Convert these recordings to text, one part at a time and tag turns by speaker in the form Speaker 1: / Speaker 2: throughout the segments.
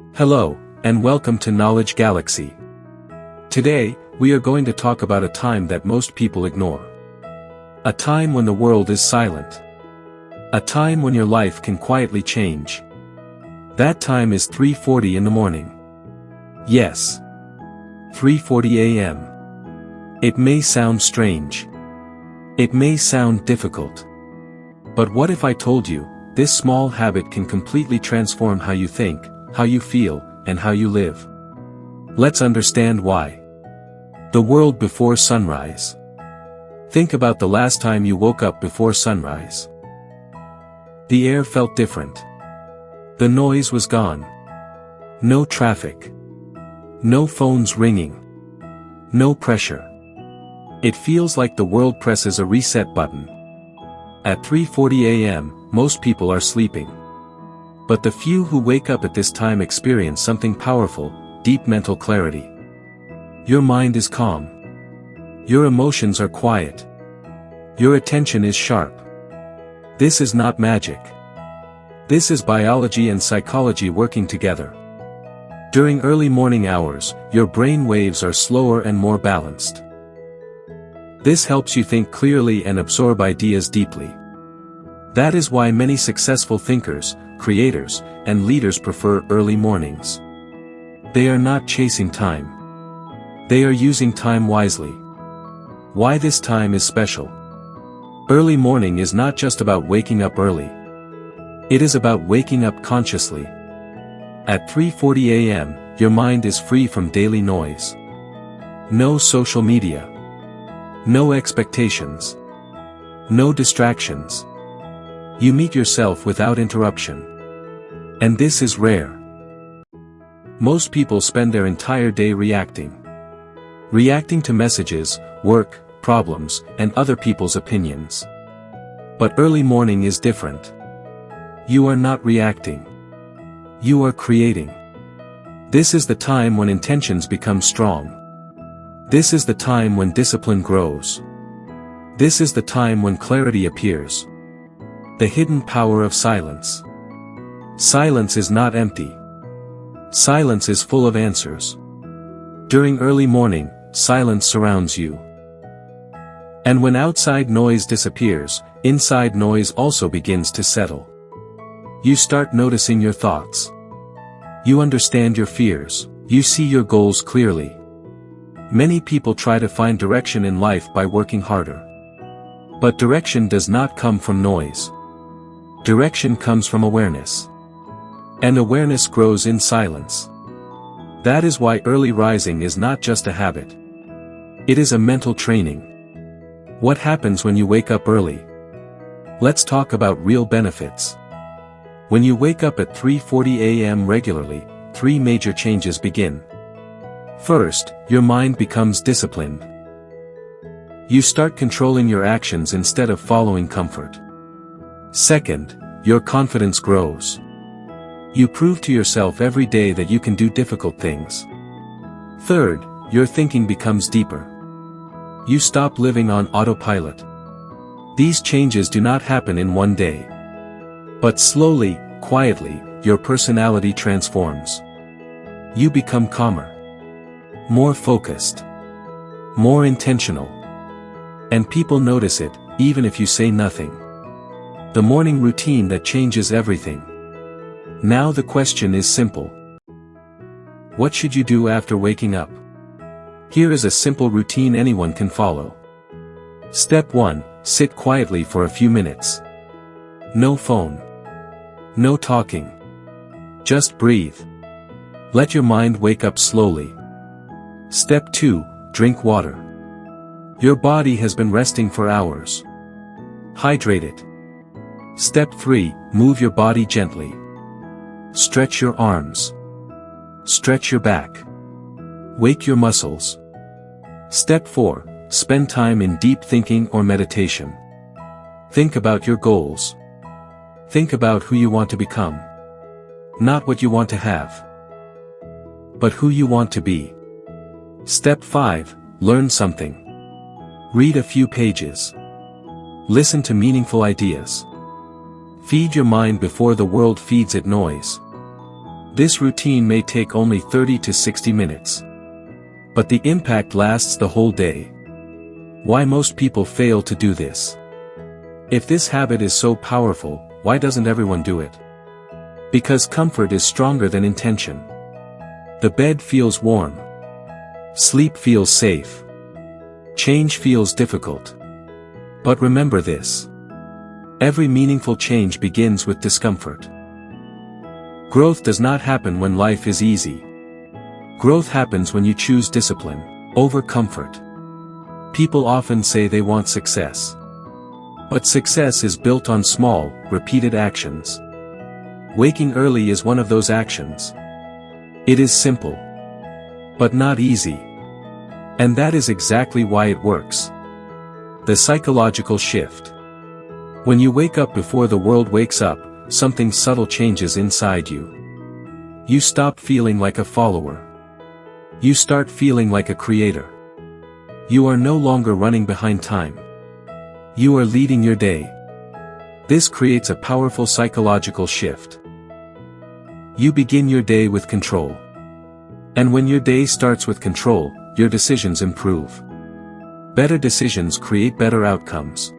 Speaker 1: Hello, and welcome to Knowledge Galaxy. Today, we are going to talk about a time that most people ignore. A time when the world is silent. A time when your life can quietly change. That time is 3:40 in the morning. Yes. 3:40 a.m. It may sound strange. It may sound difficult. But what if I told you, this small habit can completely transform how you think, how you feel, and how you live? Let's understand why. The world before sunrise. Think about the last time you woke up before sunrise. The air felt different. The noise was gone. No traffic. No phones ringing. No pressure. It feels like the world presses a reset button. At 3:40 a.m., most people are sleeping. But the few who wake up at this time experience something powerful, deep mental clarity. Your mind is calm. Your emotions are quiet. Your attention is sharp. This is not magic. This is biology and psychology working together. During early morning hours, your brain waves are slower and more balanced. This helps you think clearly and absorb ideas deeply. That is why many successful thinkers, creators, and leaders prefer early mornings. They are not chasing time. They are using time wisely. Why this time is special? Early morning is not just about waking up early. It is about waking up consciously. At 3:40 a.m., your mind is free from daily noise. No social media. No expectations. No distractions. You meet yourself without interruption. And this is rare. Most people spend their entire day reacting. Reacting to messages, work, problems, and other people's opinions. But early morning is different. You are not reacting. You are creating. This is the time when intentions become strong. This is the time when discipline grows. This is the time when clarity appears. The hidden power of silence. Silence is not empty. Silence is full of answers. During early morning, silence surrounds you. And when outside noise disappears, inside noise also begins to settle. You start noticing your thoughts. You understand your fears. You see your goals clearly. Many people try to find direction in life by working harder. But direction does not come from noise. Direction comes from awareness. And awareness grows in silence. That is why early rising is not just a habit. It is a mental training. What happens when you wake up early? Let's talk about real benefits. When you wake up at 3:40 a.m. regularly, three major changes begin. First, your mind becomes disciplined. You start controlling your actions instead of following comfort. Second, your confidence grows. You prove to yourself every day that you can do difficult things. Third, your thinking becomes deeper. You stop living on autopilot. These changes do not happen in one day. But slowly, quietly, your personality transforms. You become calmer. More focused. More intentional. And people notice it, even if you say nothing. The morning routine that changes everything. Now the question is simple. What should you do after waking up? Here is a simple routine anyone can follow. Step 1, sit quietly for a few minutes. No phone. No talking. Just breathe. Let your mind wake up slowly. Step 2, drink water. Your body has been resting for hours. Hydrate it. Step 3, move your body gently. Stretch your arms. Stretch your back. Wake your muscles. Step 4, spend time in deep thinking or meditation. Think about your goals. Think about who you want to become. Not what you want to have, but who you want to be. Step 5, learn something. Read a few pages. Listen to meaningful ideas. Feed your mind before the world feeds it noise. This routine may take only 30 to 60 minutes. But the impact lasts the whole day. Why most people fail to do this? If this habit is so powerful, why doesn't everyone do it? Because comfort is stronger than intention. The bed feels warm. Sleep feels safe. Change feels difficult. But remember this. Every meaningful change begins with discomfort. Growth does not happen when life is easy. Growth happens when you choose discipline over comfort. People often say they want success. But success is built on small, repeated actions. Waking early is one of those actions. It is simple. But not easy. And that is exactly why it works. The psychological shift. When you wake up before the world wakes up, something subtle changes inside you. You stop feeling like a follower. You start feeling like a creator. You are no longer running behind time. You are leading your day. This creates a powerful psychological shift. You begin your day with control. And when your day starts with control, your decisions improve. Better decisions create better outcomes.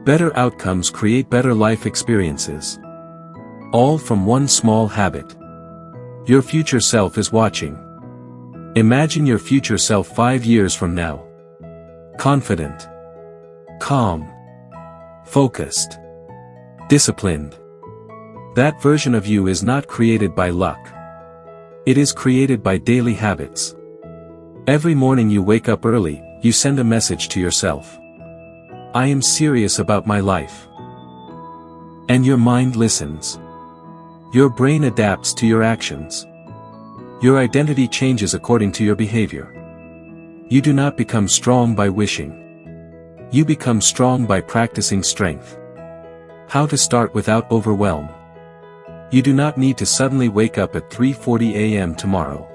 Speaker 1: Better outcomes create better life experiences. All from one small habit. Your future self is watching. Imagine your future self 5 years from now. Confident. Calm. Focused. Disciplined. That version of you is not created by luck. It is created by daily habits. Every morning you wake up early, you send a message to yourself. I am serious about my life. And your mind listens. Your brain adapts to your actions. Your identity changes according to your behavior. You do not become strong by wishing. You become strong by practicing strength. How to start without overwhelm. You do not need to suddenly wake up at 3:40 a.m. tomorrow.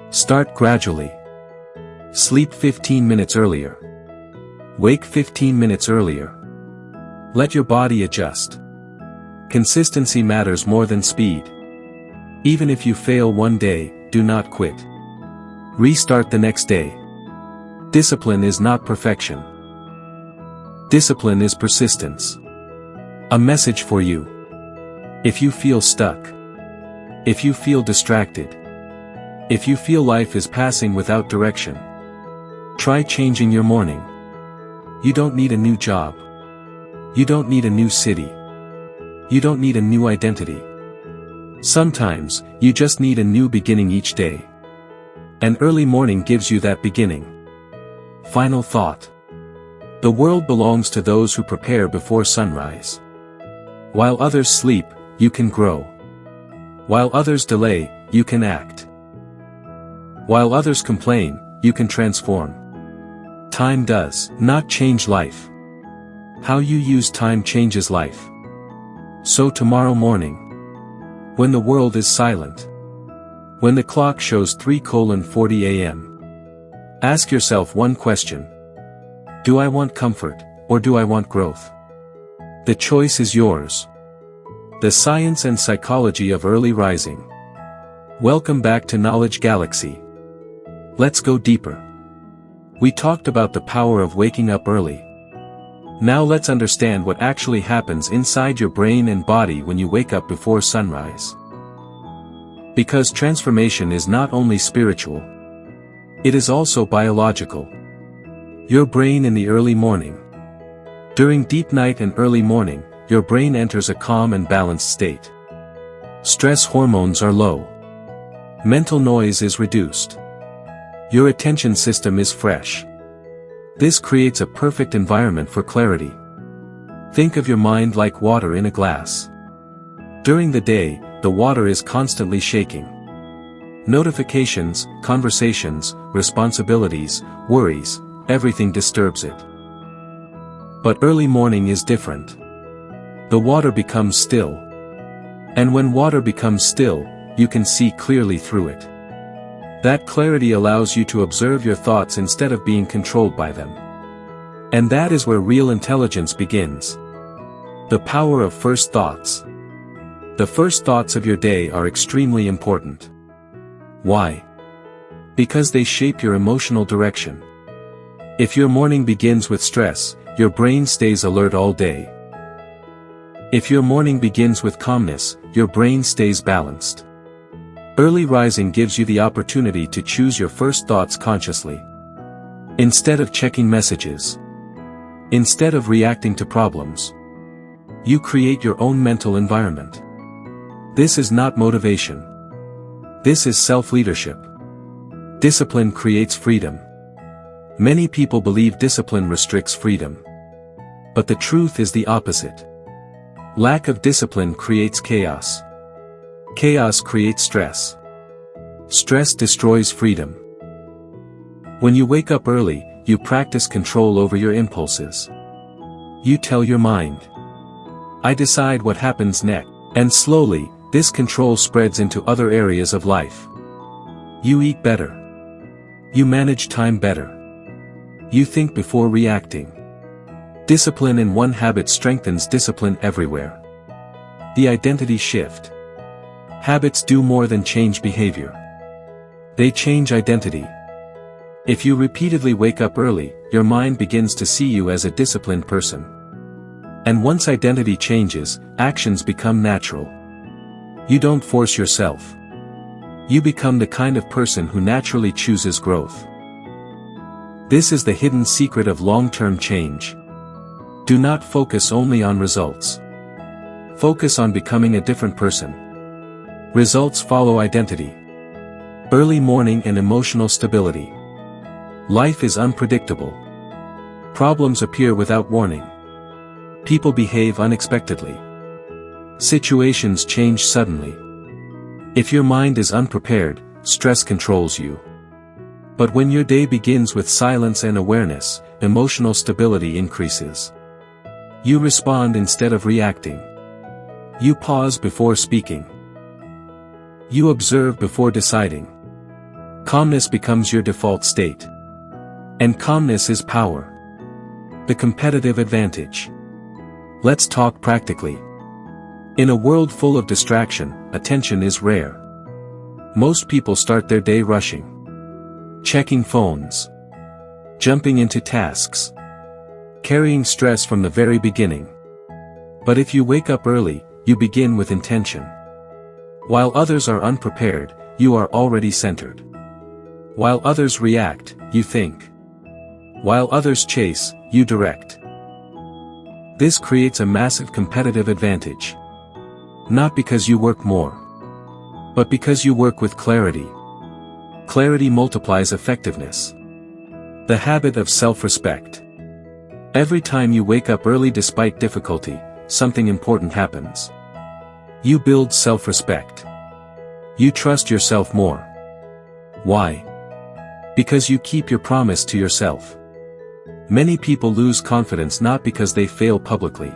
Speaker 1: Start gradually. Sleep 15 minutes earlier. Wake 15 minutes earlier. Let your body adjust. Consistency matters more than speed. Even if you fail one day, do not quit. Restart the next day. Discipline is not perfection. Discipline is persistence. A message for you. If you feel stuck. If you feel distracted. If you feel life is passing without direction. Try changing your morning. You don't need a new job. You don't need a new city. You don't need a new identity. Sometimes, you just need a new beginning each day. An early morning gives you that beginning. Final thought. The world belongs to those who prepare before sunrise. While others sleep, you can grow. While others delay, you can act. While others complain, you can transform. Time does not change life. How you use time changes life. So tomorrow morning, when the world is silent, when the clock shows 3:40 a.m., ask yourself one question. Do I want comfort, or do I want growth? The choice is yours. The science and psychology of early rising. Welcome back to Knowledge Galaxy. Let's go deeper. We talked about the power of waking up early. Now let's understand what actually happens inside your brain and body when you wake up before sunrise. Because transformation is not only spiritual. It is also biological. Your brain in the early morning. During deep night and early morning, your brain enters a calm and balanced state. Stress hormones are low. Mental noise is reduced. Your attention system is fresh. This creates a perfect environment for clarity. Think of your mind like water in a glass. During the day, the water is constantly shaking. Notifications, conversations, responsibilities, worries, everything disturbs it. But early morning is different. The water becomes still. And when water becomes still, you can see clearly through it. That clarity allows you to observe your thoughts instead of being controlled by them. And that is where real intelligence begins. The power of first thoughts. The first thoughts of your day are extremely important. Why? Because they shape your emotional direction. If your morning begins with stress, your brain stays alert all day. If your morning begins with calmness, your brain stays balanced. Early rising gives you the opportunity to choose your first thoughts consciously. Instead of checking messages. Instead of reacting to problems. You create your own mental environment. This is not motivation. This is self-leadership. Discipline creates freedom. Many people believe discipline restricts freedom. But the truth is the opposite. Lack of discipline creates chaos. Chaos creates stress. Stress destroys freedom. When you wake up early, you practice control over your impulses. You tell your mind, I decide what happens next. And slowly, this control spreads into other areas of life. You eat better. You manage time better. You think before reacting. Discipline in one habit strengthens discipline everywhere. The identity shift. Habits do more than change behavior. They change identity. If you repeatedly wake up early, your mind begins to see you as a disciplined person. And once identity changes, actions become natural. You don't force yourself. You become the kind of person who naturally chooses growth. This is the hidden secret of long-term change. Do not focus only on results. Focus on becoming a different person. Results follow identity. Early morning and emotional stability. Life is unpredictable. Problems appear without warning. People behave unexpectedly. Situations change suddenly. If your mind is unprepared, stress controls you. But when your day begins with silence and awareness, emotional stability increases. You respond instead of reacting. You pause before speaking. You observe before deciding. Calmness becomes your default state. And calmness is power. The competitive advantage. Let's talk practically. In a world full of distraction, attention is rare. Most people start their day rushing. Checking phones. Jumping into tasks. Carrying stress from the very beginning. But if you wake up early, you begin with intention. While others are unprepared, you are already centered. While others react, you think. While others chase, you direct. This creates a massive competitive advantage. Not because you work more. But because you work with clarity. Clarity multiplies effectiveness. The habit of self-respect. Every time you wake up early despite difficulty, something important happens. You build self-respect. You trust yourself more. Why? Because you keep your promise to yourself. Many people lose confidence not because they fail publicly,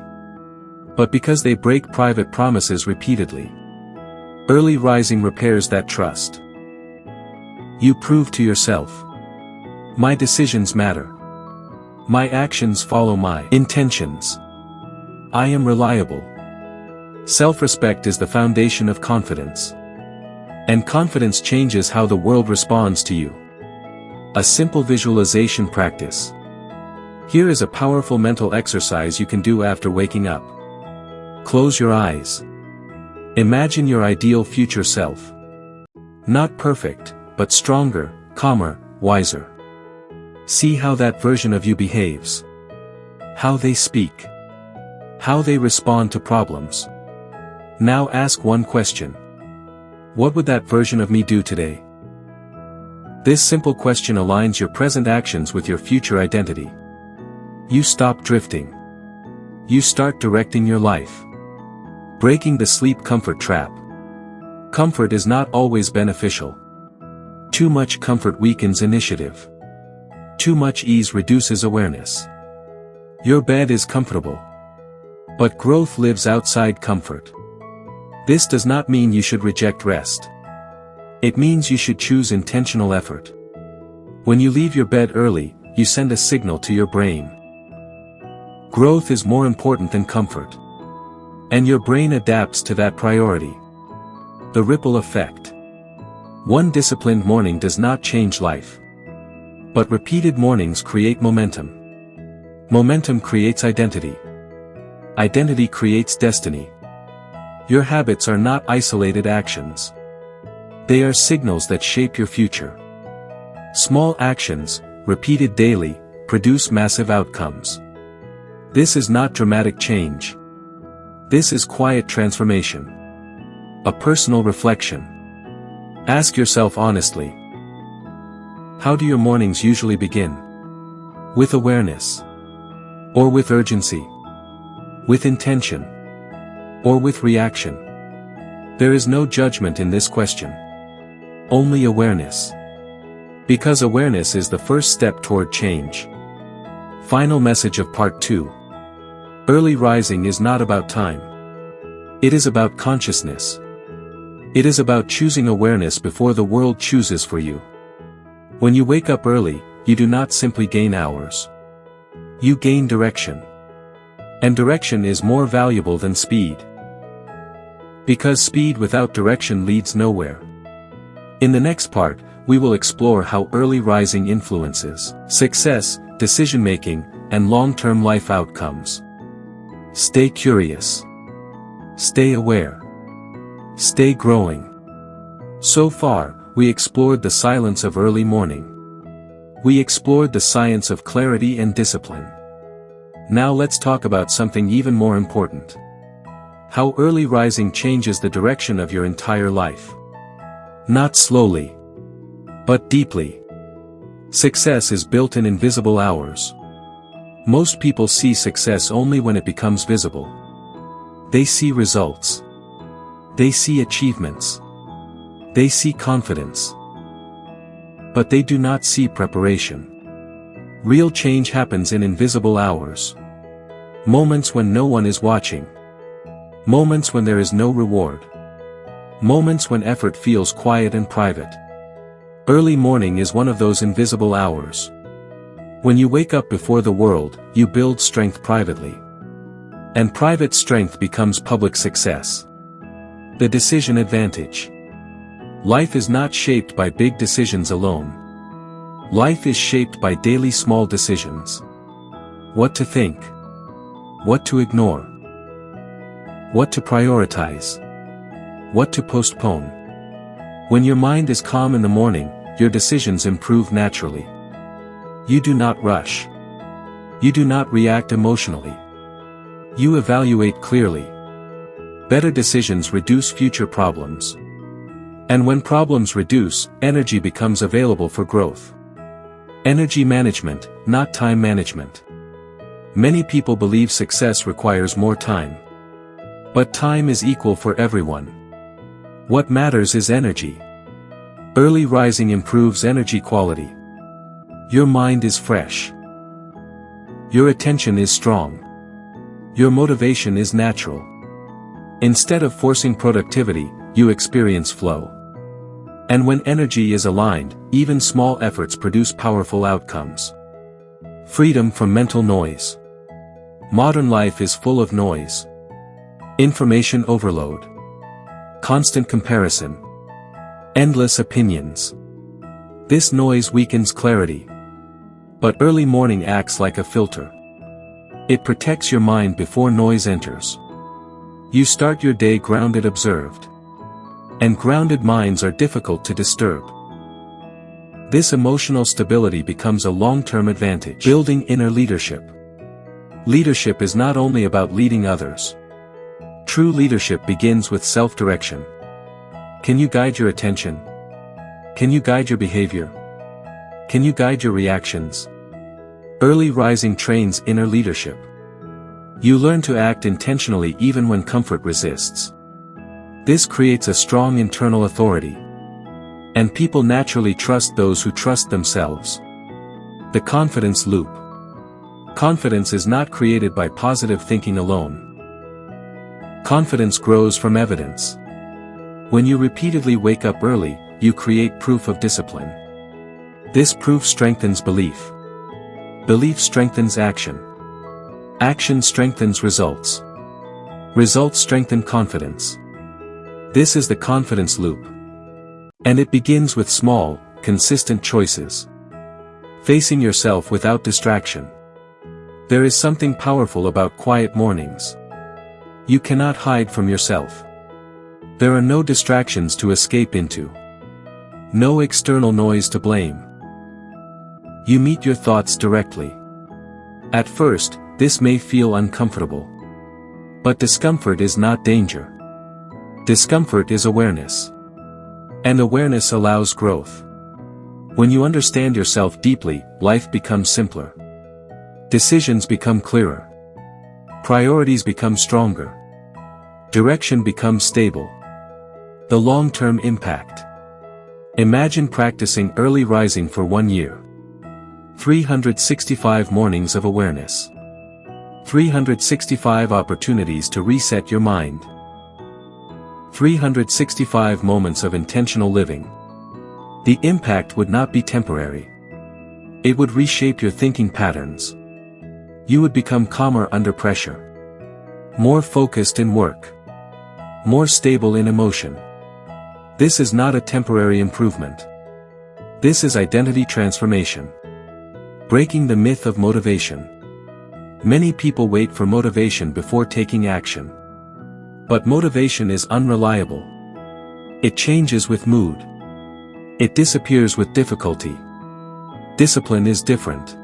Speaker 1: but because they break private promises repeatedly. Early rising repairs that trust. You prove to yourself, my decisions matter. My actions follow my intentions. I am reliable. Self-respect is the foundation of confidence. And confidence changes how the world responds to you. A simple visualization practice. Here is a powerful mental exercise you can do after waking up. Close your eyes. Imagine your ideal future self. Not perfect, but stronger, calmer, wiser. See how that version of you behaves. How they speak. How they respond to problems. Now ask one question. What would that version of me do today? This simple question aligns your present actions with your future identity. You stop drifting. You start directing your life. Breaking the sleep comfort trap. Comfort is not always beneficial. Too much comfort weakens initiative. Too much ease reduces awareness. Your bed is comfortable. But growth lives outside comfort. This does not mean you should reject rest. It means you should choose intentional effort. When you leave your bed early, you send a signal to your brain. Growth is more important than comfort. And your brain adapts to that priority. The ripple effect. One disciplined morning does not change life. But repeated mornings create momentum. Momentum creates identity. Identity creates destiny. Your habits are not isolated actions. They are signals that shape your future. Small actions, repeated daily, produce massive outcomes. This is not dramatic change. This is quiet transformation. A personal reflection. Ask yourself honestly. How do your mornings usually begin? With awareness? Or with urgency? With intention? Or with reaction? There is no judgment in this question. Only awareness. Because awareness is the first step toward change. Final message of Part 2. Early rising is not about time. It is about consciousness. It is about choosing awareness before the world chooses for you. When you wake up early, you do not simply gain hours. You gain direction. And direction is more valuable than speed. Because speed without direction leads nowhere. In the next part, we will explore how early rising influences success, decision-making, and long-term life outcomes. Stay curious. Stay aware. Stay growing. So far, we explored the silence of early morning. We explored the science of clarity and discipline. Now let's talk about something even more important. How early rising changes the direction of your entire life. Not slowly, but deeply. Success is built in invisible hours. Most people see success only when it becomes visible. They see results. They see achievements. They see confidence. But they do not see preparation. Real change happens in invisible hours. Moments when no one is watching. Moments when there is no reward. Moments when effort feels quiet and private. Early morning is one of those invisible hours. When you wake up before the world, you build strength privately. And private strength becomes public success. The decision advantage. Life is not shaped by big decisions alone. Life is shaped by daily small decisions. What to think. What to ignore. What to prioritize. What to postpone. When your mind is calm in the morning, your decisions improve naturally. You do not rush. You do not react emotionally. You evaluate clearly. Better decisions reduce future problems. And when problems reduce, energy becomes available for growth. Energy management, not time management. Many people believe success requires more time. But time is equal for everyone. What matters is energy. Early rising improves energy quality. Your mind is fresh. Your attention is strong. Your motivation is natural. Instead of forcing productivity, you experience flow. And when energy is aligned, even small efforts produce powerful outcomes. Freedom from mental noise. Modern life is full of noise. Information overload. Constant comparison. Endless opinions. This noise weakens clarity. But early morning acts like a filter. It protects your mind before noise enters. You start your day grounded, observed. And grounded minds are difficult to disturb. This emotional stability becomes a long-term advantage. Building inner leadership. Leadership is not only about leading others. True leadership begins with self-direction. Can you guide your attention? Can you guide your behavior? Can you guide your reactions? Early rising trains inner leadership. You learn to act intentionally even when comfort resists. This creates a strong internal authority. And people naturally trust those who trust themselves. The confidence loop. Confidence is not created by positive thinking alone. Confidence grows from evidence. When you repeatedly wake up early, you create proof of discipline. This proof strengthens belief. Belief strengthens action. Action strengthens results. Results strengthen confidence. This is the confidence loop. And it begins with small, consistent choices. Facing yourself without distraction. There is something powerful about quiet mornings. You cannot hide from yourself. There are no distractions to escape into. No external noise to blame. You meet your thoughts directly. At first, this may feel uncomfortable. But discomfort is not danger. Discomfort is awareness. And awareness allows growth. When you understand yourself deeply, life becomes simpler. Decisions become clearer. Priorities become stronger. Direction becomes stable. The long-term impact. Imagine practicing early rising for 1 year. 365 mornings of awareness. 365 opportunities to reset your mind. 365 moments of intentional living. The impact would not be temporary. It would reshape your thinking patterns. You would become calmer under pressure. More focused in work. More stable in emotion. This is not a temporary improvement. This is identity transformation. Breaking the myth of motivation. Many people wait for motivation before taking action. But motivation is unreliable. It changes with mood. It disappears with difficulty. Discipline is different.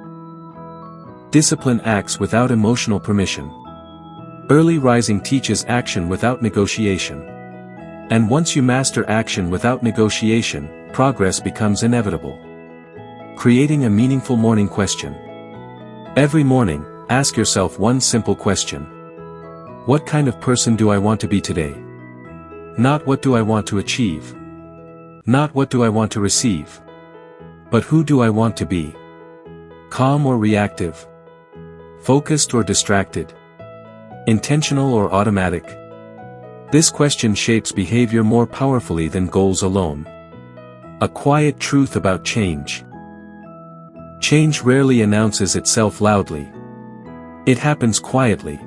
Speaker 1: Discipline acts without emotional permission. Early rising teaches action without negotiation. And once you master action without negotiation, progress becomes inevitable. Creating a meaningful morning question. Every morning, ask yourself one simple question. What kind of person do I want to be today? Not what do I want to achieve? Not what do I want to receive? But who do I want to be? Calm or reactive? Focused or distracted? Intentional or automatic? This question shapes behavior more powerfully than goals alone. A quiet truth about change. Change rarely announces itself loudly. It happens quietly.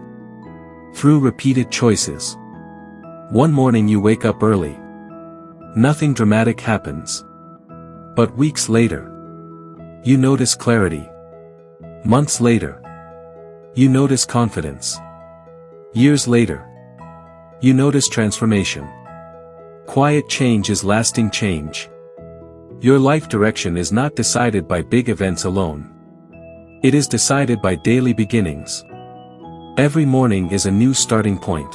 Speaker 1: Through repeated choices. One morning you wake up early. Nothing dramatic happens. But weeks later, you notice clarity. Months later, you notice confidence. Years later, you notice transformation. Quiet change is lasting change. Your life direction is not decided by big events alone. It is decided by daily beginnings. Every morning is a new starting point.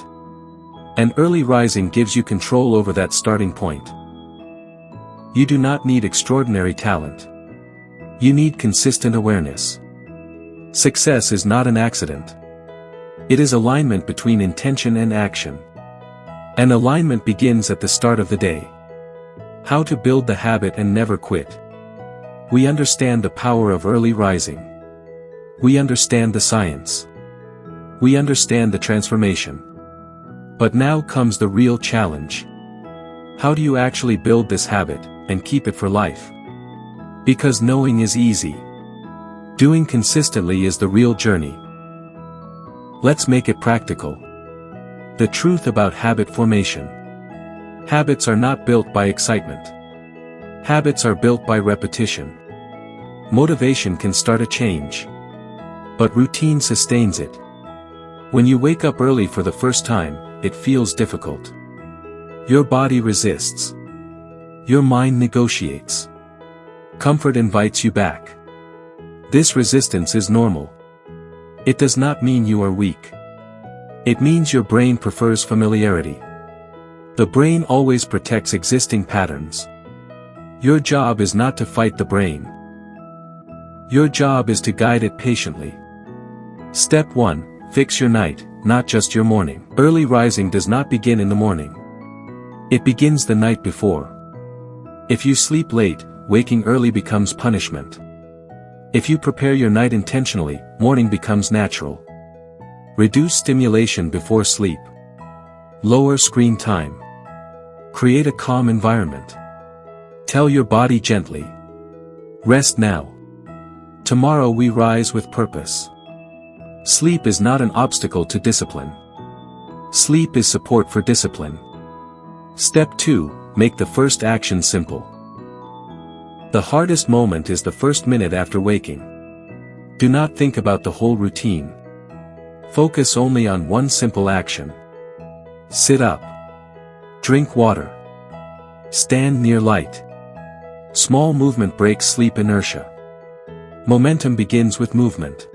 Speaker 1: And early rising gives you control over that starting point. You do not need extraordinary talent. You need consistent awareness. Success is not an accident. It is alignment between intention and action. And alignment begins at the start of the day. How to build the habit and never quit. We understand the power of early rising. We understand the science. We understand the transformation. But now comes the real challenge. How do you actually build this habit, and keep it for life? Because knowing is easy. Doing consistently is the real journey. Let's make it practical. The truth about habit formation. Habits are not built by excitement. Habits are built by repetition. Motivation can start a change. But routine sustains it. When you wake up early for the first time, it feels difficult. Your body resists. Your mind negotiates. Comfort invites you back. This resistance is normal. It does not mean you are weak. It means your brain prefers familiarity. The brain always protects existing patterns. Your job is not to fight the brain. Your job is to guide it patiently. Step 1. Fix your night, not just your morning. Early rising does not begin in the morning. It begins the night before. If you sleep late, waking early becomes punishment. If you prepare your night intentionally, morning becomes natural. Reduce stimulation before sleep. Lower screen time. Create a calm environment. Tell your body gently. Rest now. Tomorrow we rise with purpose. Sleep is not an obstacle to discipline. Sleep is support for discipline. Step 2, make the first action simple. The hardest moment is the first minute after waking. Do not think about the whole routine. Focus only on one simple action. Sit up. Drink water. Stand near light. Small movement breaks sleep inertia. Momentum begins with movement.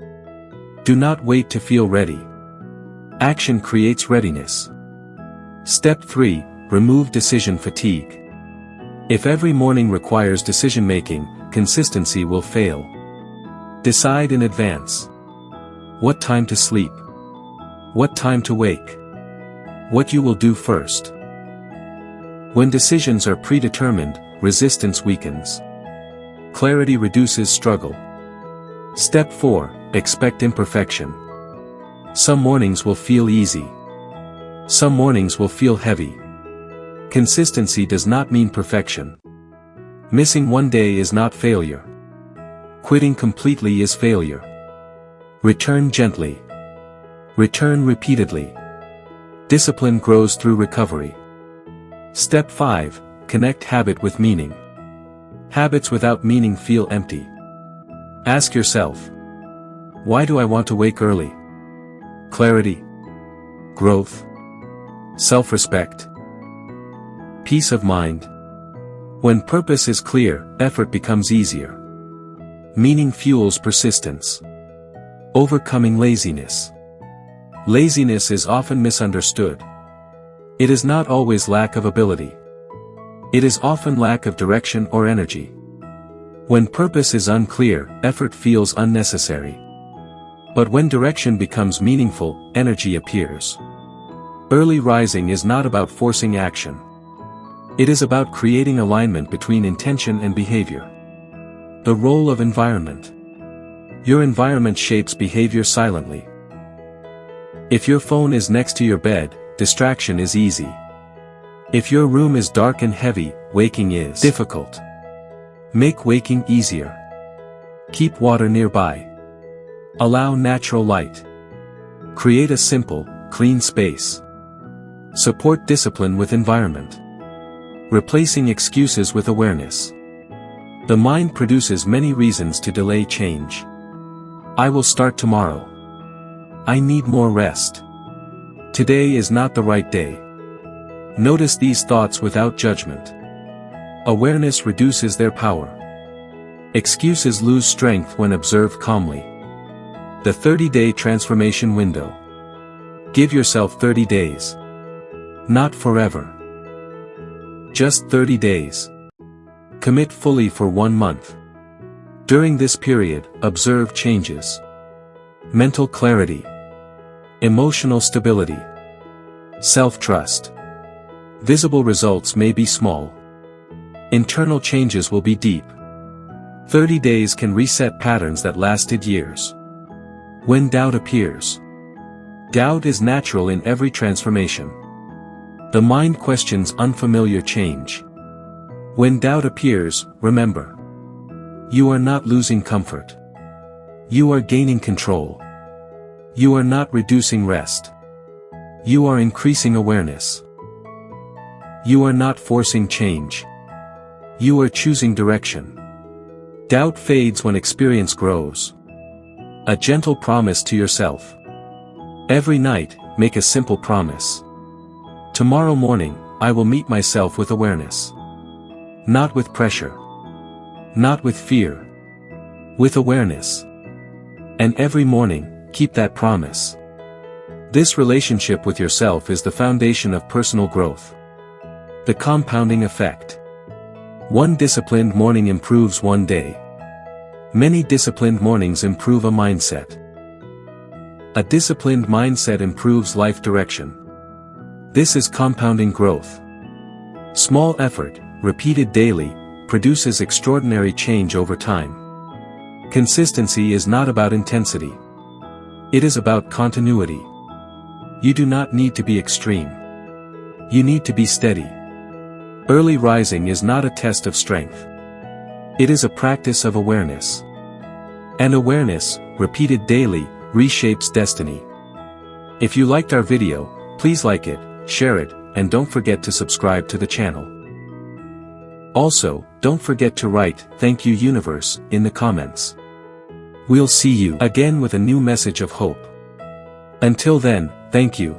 Speaker 1: Do not wait to feel ready. Action creates readiness. Step 3, remove decision fatigue. If every morning requires decision-making, consistency will fail. Decide in advance. What time to sleep? What time to wake? What you will do first. When decisions are predetermined, resistance weakens. Clarity reduces struggle. Step 4, expect imperfection. Some mornings will feel easy. Some mornings will feel heavy. Consistency does not mean perfection. Missing one day is not failure. Quitting completely is failure. Return gently. Return repeatedly. Discipline grows through recovery. Step 5, connect habit with meaning. Habits without meaning feel empty. Ask yourself, why do I want to wake early? Clarity. Growth. Self-respect. Peace of mind. When purpose is clear, effort becomes easier. Meaning fuels persistence. Overcoming laziness. Laziness is often misunderstood. It is not always lack of ability. It is often lack of direction or energy. When purpose is unclear, effort feels unnecessary. But when direction becomes meaningful, energy appears. Early rising is not about forcing action. It is about creating alignment between intention and behavior. The role of environment. Your environment shapes behavior silently. If your phone is next to your bed, distraction is easy. If your room is dark and heavy, waking is difficult. Make waking easier. Keep water nearby. Allow natural light. Create a simple, clean space. Support discipline with environment. Replacing excuses with awareness. The mind produces many reasons to delay change. I will start tomorrow. I need more rest. Today is not the right day. Notice these thoughts without judgment. Awareness reduces their power. Excuses lose strength when observed calmly. The 30-day transformation window. Give yourself 30 days. Not forever. Just 30 days. Commit fully for 1 month. During this period, observe changes. Mental clarity. Emotional stability. Self-trust. Visible results may be small. Internal changes will be deep. 30 days can reset patterns that lasted years. When doubt appears. Doubt is natural in every transformation. The mind questions unfamiliar change. When doubt appears, remember. You are not losing comfort. You are gaining control. You are not reducing rest. You are increasing awareness. You are not forcing change. You are choosing direction. Doubt fades when experience grows. A gentle promise to yourself. Every night, make a simple promise. Tomorrow morning, I will meet myself with awareness. Not with pressure. Not with fear. With awareness. And every morning, keep that promise. This relationship with yourself is the foundation of personal growth. The compounding effect. One disciplined morning improves one day. Many disciplined mornings improve a mindset. A disciplined mindset improves life direction. This is compounding growth. Small effort, repeated daily, produces extraordinary change over time. Consistency is not about intensity. It is about continuity. You do not need to be extreme. You need to be steady. Early rising is not a test of strength. It is a practice of awareness. And awareness, repeated daily, reshapes destiny. If you liked our video, Please like it, share it, and don't forget to subscribe to the channel. Also, don't forget to write "Thank you universe" in the comments. We'll see you again with a new message of hope. Until then, thank you.